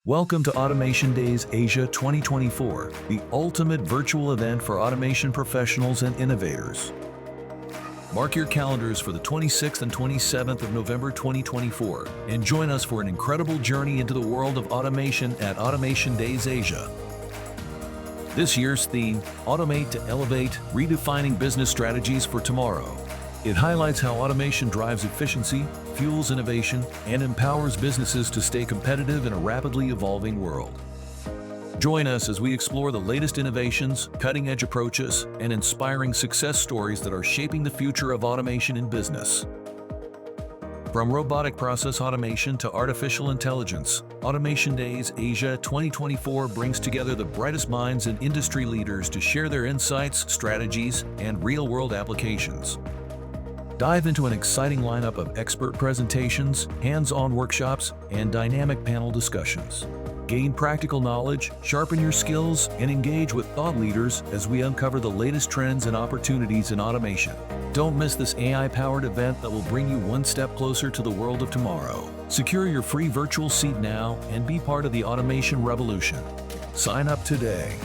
Welcome to Automation Days Asia 2024, the ultimate virtual event for automation professionals and innovators. Mark your calendars for the 26th and 27th of November 2024 and join us for an incredible journey into the world of automation at Automation Days Asia. This year's theme, Automate to Elevate, Redefining Business Strategies for Tomorrow. It highlights how automation drives efficiency, fuels innovation, and empowers businesses to stay competitive in a rapidly evolving world. Join us as we explore the latest innovations, cutting-edge approaches, and inspiring success stories that are shaping the future of automation in business. From robotic process automation to artificial intelligence, Automation Days Asia 2024 brings together the brightest minds and industry leaders to share their insights, strategies, and real-world applications. Dive into an exciting lineup of expert presentations, hands-on workshops, and dynamic panel discussions. Gain practical knowledge, sharpen your skills, and engage with thought leaders as we uncover the latest trends and opportunities in automation. Don't miss this AI-powered event that will bring you one step closer to the world of tomorrow. Secure your free virtual seat now and be part of the automation revolution. Sign up today.